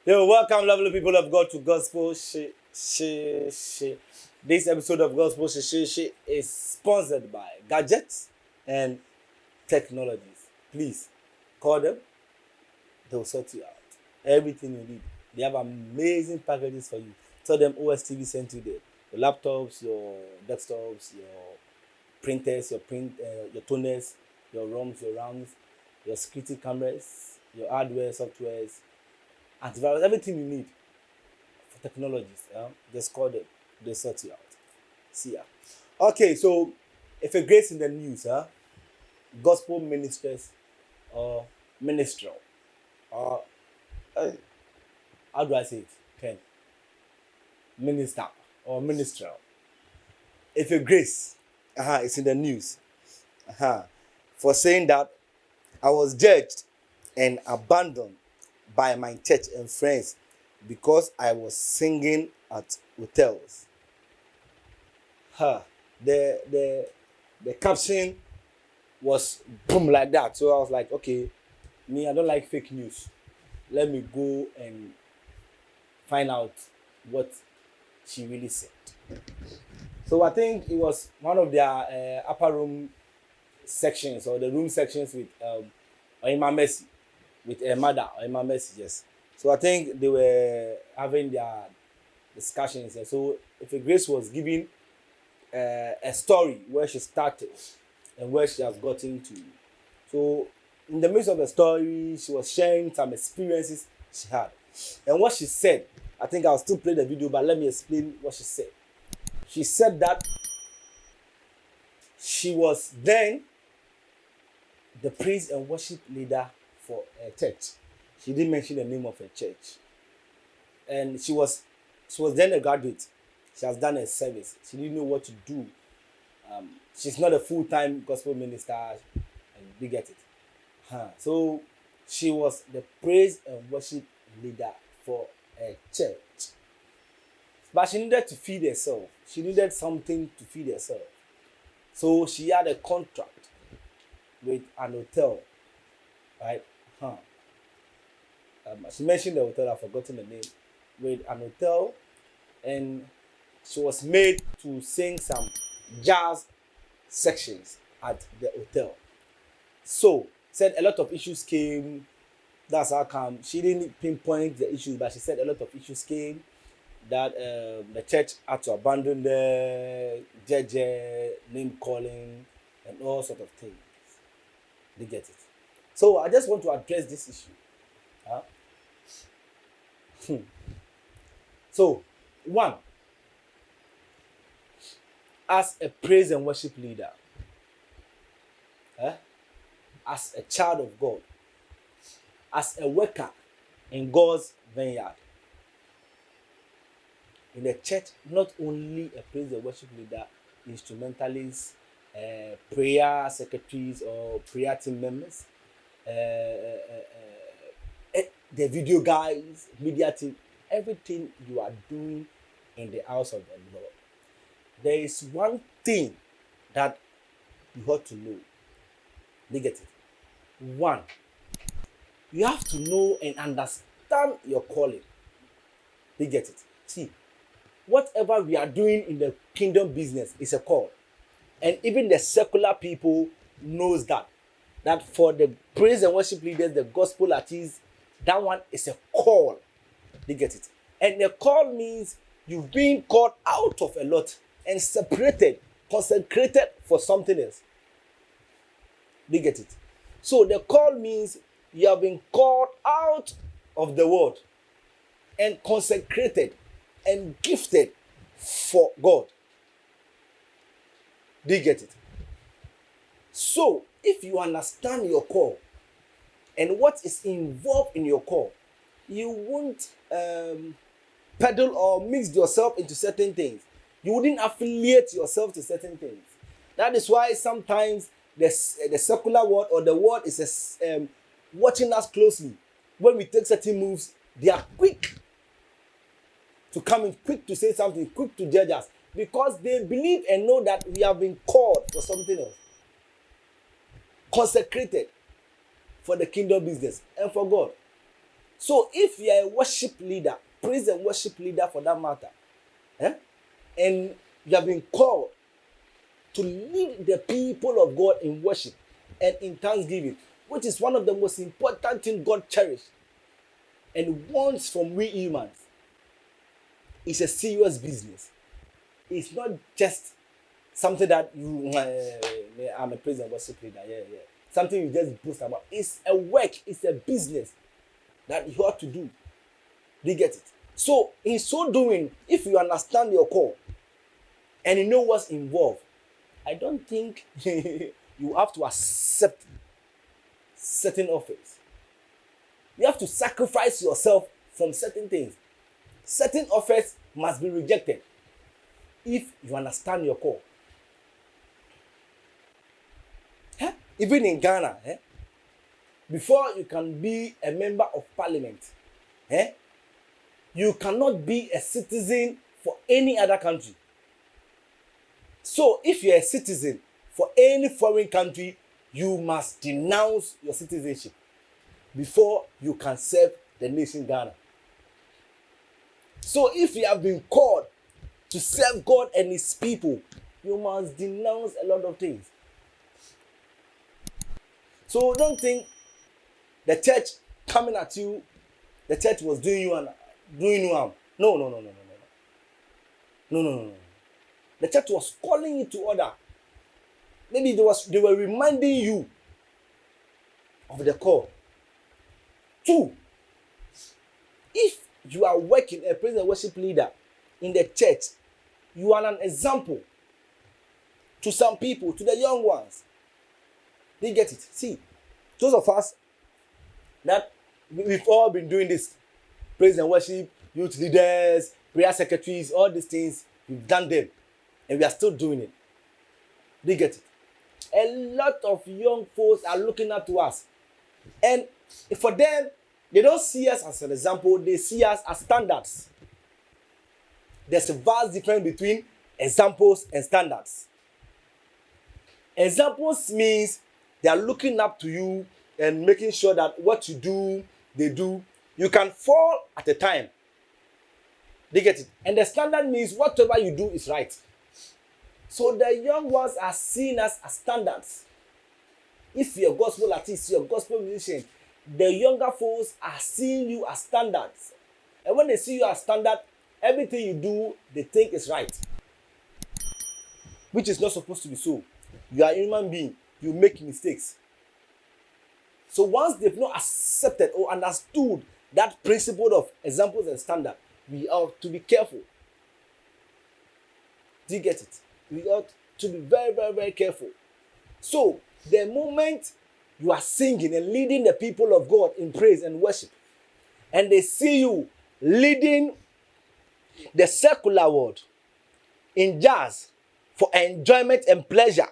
Yo, welcome, lovely people of God, to Gospel She. This episode of Gospel She is sponsored by gadgets and technologies. Please call them, they'll sort you out. Everything you need. They have amazing packages for you. Tell them OSTV sent you there. Your laptops, your desktops, your printers, your toners, your ROMs, your RAMs, your security cameras, your hardware, softwares, antivirus, everything you need for technologies. Just call them. They'll sort you out. See ya. Okay, so if a grace in the news, gospel ministers or ministerial, or how do I say it? Ken? Minister or ministerial. If a grace, it's in the news, for saying that I was judged and abandoned by my church and friends because I was singing at hotels. The caption was boom like that. So I was like, okay, I don't like fake news. Let me go and find out what she really said. So I think it was one of their upper room sections, or the room sections with Oima Mercy, with mother Oima Mercy, yes. So I think they were having their discussions. And so if a Grace was giving a story where she started and where she has gotten to. So in the midst of the story, she was sharing some experiences she had. And what she said, I think I'll still play the video, but let me explain what she said. She said that she was then the praise and worship leader for a church. She didn't mention the name of a church. And she was then a graduate. She has done a service. She didn't know what to do. She's not a full-time gospel minister. And you get it. So she was the praise and worship leader for a church. But she needed to feed herself. She needed something to feed herself. So she had a contract with an hotel, right? She mentioned the hotel, I've forgotten the name, with an hotel, and she was made to sing some jazz sections at the hotel. So, said a lot of issues came. That's how come. She didn't pinpoint the issues, but she said a lot of issues came, that the church had to abandon the JJ, name calling, and all sort of things. They get it. So I just want to address this issue. So, one, as a praise and worship leader, as a child of God, as a worker in God's vineyard, in the church, not only a praise and worship leader, instrumentalists, prayer secretaries or prayer team members, the video guys, media team, everything you are doing in the house of the Lord. There is one thing that you ought to know. You get it? One, you have to know and understand your calling. You get it? See, whatever we are doing in the kingdom business is a call. And even the secular people knows that for the praise and worship leaders, the gospel artists, that one is a call. They get it. And the call means you've been called out of a lot and separated, consecrated for something else. They get it. So the call means you have been called out of the world and consecrated and gifted for God. They get it. So if you understand your call and what is involved in your call, you won't peddle or mix yourself into certain things. You wouldn't affiliate yourself to certain things. That is why sometimes the secular world or the world is watching us closely. When we take certain moves, they are quick to come in, quick to say something, quick to judge us, because they believe and know that we have been called for something else, consecrated for the kingdom business and for God. So if you are a worship leader, praise and worship leader for that matter, and you have been called to lead the people of God in worship and in thanksgiving, which is one of the most important things God cherishes and wants from we humans. It's a serious business. It's not just something that you, I'm a praise and worship leader, something you just boast about. It's a work, it's a business that you have to do. Do you get it? So, in so doing, if you understand your call and you know what's involved, I don't think you have to accept certain offers. You have to sacrifice yourself from certain things. Certain offers must be rejected if you understand your call. Even in Ghana, before you can be a member of parliament, you cannot be a citizen for any other country. So if you're a citizen for any foreign country, you must denounce your citizenship before you can serve the nation Ghana. So if you have been called to serve God and his people, you must denounce a lot of things. So don't think the church coming at you, the church was doing you harm. No. The church was calling you to order. Maybe they were reminding you of the call. 2, if you are working a praise and worship leader in the church, you are an example to some people, to the young ones. They get it. See, those of us that we've all been doing this, praise and worship, youth leaders, prayer secretaries, all these things, we've done them, and we are still doing it. They get it. A lot of young folks are looking up to us, and for them, they don't see us as an example, they see us as standards. There's a vast difference between examples and standards. Examples means they are looking up to you and making sure that what you do, they do. You can fall at a time. They get it. And the standard means whatever you do is right. So the young ones are seen as standards. If you're a gospel artist, you're a gospel musician, the younger folks are seeing you as standards. And when they see you as standard, everything you do, they think is right. Which is not supposed to be so. You are a human being. You make mistakes. So once they've not accepted or understood that principle of examples and standard, we ought to be careful. Do you get it? We ought to be very, very, very careful. So the moment you are singing and leading the people of God in praise and worship, and they see you leading the secular world in jazz for enjoyment and pleasure,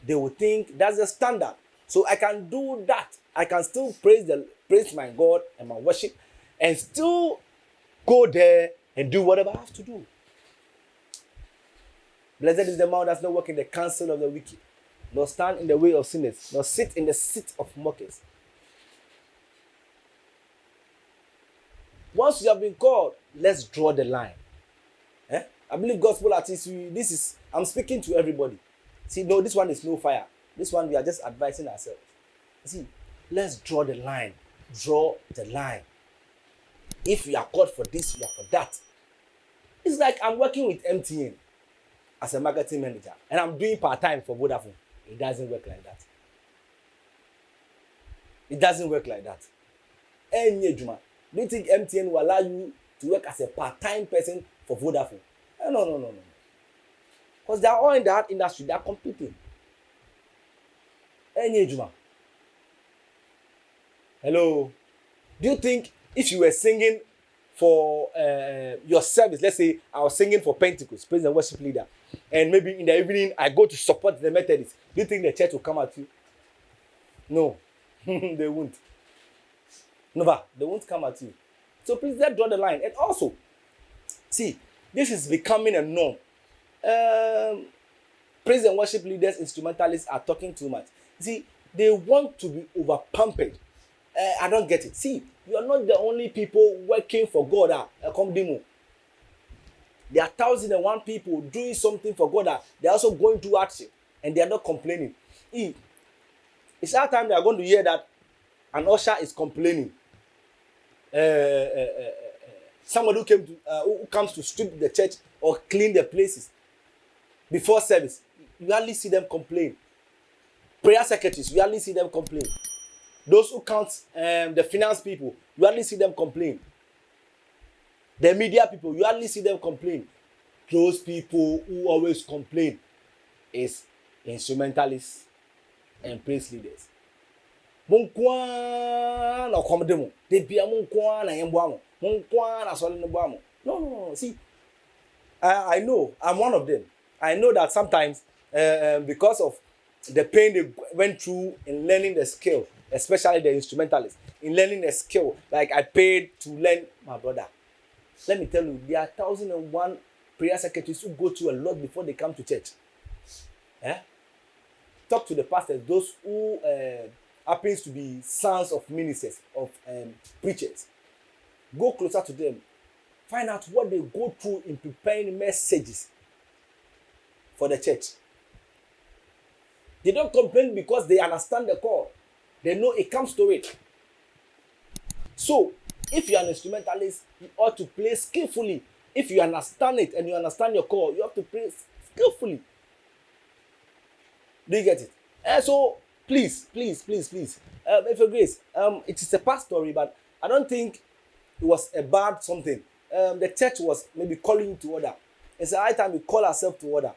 they will think that's the standard. So I can do that. I can still praise my God and my worship and still go there and do whatever I have to do. Blessed is the man that does not walk in the counsel of the wicked, nor stand in the way of sinners, nor sit in the seat of mockers. Once you have been called, let's draw the line. I believe gospel artists, I'm speaking to everybody. See, no, this one is no fire. This one, we are just advising ourselves. See, let's draw the line. Draw the line. If you are called for this, you are for that. It's like I'm working with MTN as a marketing manager, and I'm doing part-time for Vodafone. It doesn't work like that. It doesn't work like that. Do you think MTN will allow you to work as a part-time person for Vodafone? No. Because they are all in that industry, they are competing. Hello. Do you think if you were singing for your service, let's say I was singing for Pentecost, praise and worship leader, and maybe in the evening I go to support the Methodists, do you think the church will come at you? No, they won't. Never, they won't come at you. So please, let's draw the line. And also, see, this is becoming a norm. Praise and worship leaders, instrumentalists are talking too much. See, they want to be over pampered. I don't get it. See, You are not the only people working for God. There are 1,001 people doing something for God. They are also going through hardship and they are not complaining. It's that time they are going to hear that an usher is complaining. Somebody who comes to sweep the church or clean the places before service, you hardly see them complain. Prayer secretaries, you hardly see them complain. Those who count the finance people, you hardly see them complain. The media people, you hardly see them complain. Those people who always complain is instrumentalists and praise leaders. No. See, I know I'm one of them. I know that sometimes because of the pain they went through in learning the skill, especially the instrumentalists, in learning the skill, like I paid to learn, my brother. Let me tell you, there are 1,001 prayer secretaries who go through a lot before they come to church. Talk to the pastors, those who happens to be sons of ministers, of preachers. Go closer to them. Find out what they go through in preparing messages for the church. They don't complain because they understand the call. They know it comes to it. So, if you are an instrumentalist, you ought to play skillfully. If you understand it and you understand your call, you have to play skillfully. Do you get it? And so, please, if your grace, it is a past story, but I don't think it was a bad something. The church was maybe calling you to order. It's a high time we call ourselves to order.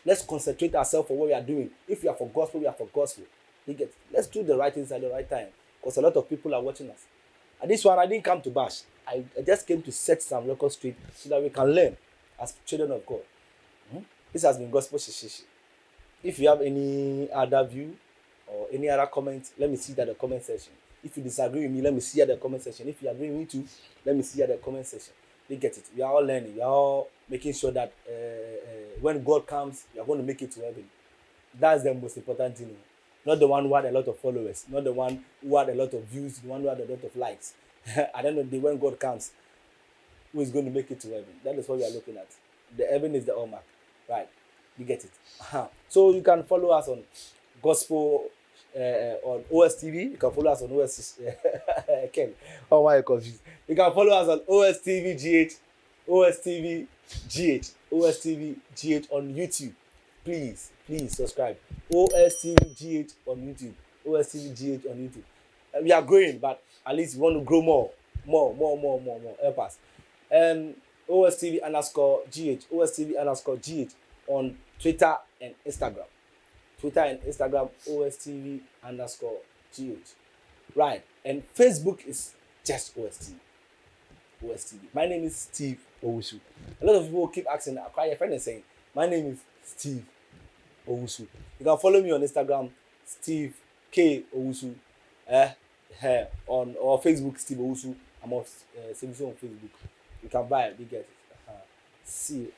Let's concentrate ourselves for what we are doing. If we are for gospel, we are for gospel. You get it? Let's do the right things at the right time, because a lot of people are watching us. And this one, I didn't come to bash. I just came to set some record straight so that we can learn as children of God. This has been Gospel Shishishi. If you have any other view or any other comment, let me see that in the comment section. If you disagree with me, let me see at the comment section. If you agree with me too, let me see at the comment section. You get it? We are all learning. We are all making sure that when God comes, we are going to make it to heaven. That's the most important thing. Not the one who had a lot of followers, not the one who had a lot of views, the one who had a lot of likes. At the end of the day, when God comes, who is going to make it to heaven? That is what we are looking at. The heaven is the hallmark. Right? You get it? So you can follow us on Gospel on OSTV. You can follow us on Ken. Oh, why are you confused? You can follow us on OSTV GH on YouTube. Please subscribe. OSTV GH on YouTube. We are growing, but at least we want to grow more. Help us. OSTV_GH on Twitter and Instagram. OSTV_GH. Right. And Facebook is just OSTV. My name is Steve Owusu. A lot of people keep asking, I cry your friend and saying, my name is Steve Owusu. You can follow me on Instagram, Steve K Owusu. On or Facebook, Steve Owusu. I'm on Facebook. You can buy it, you get it. See you.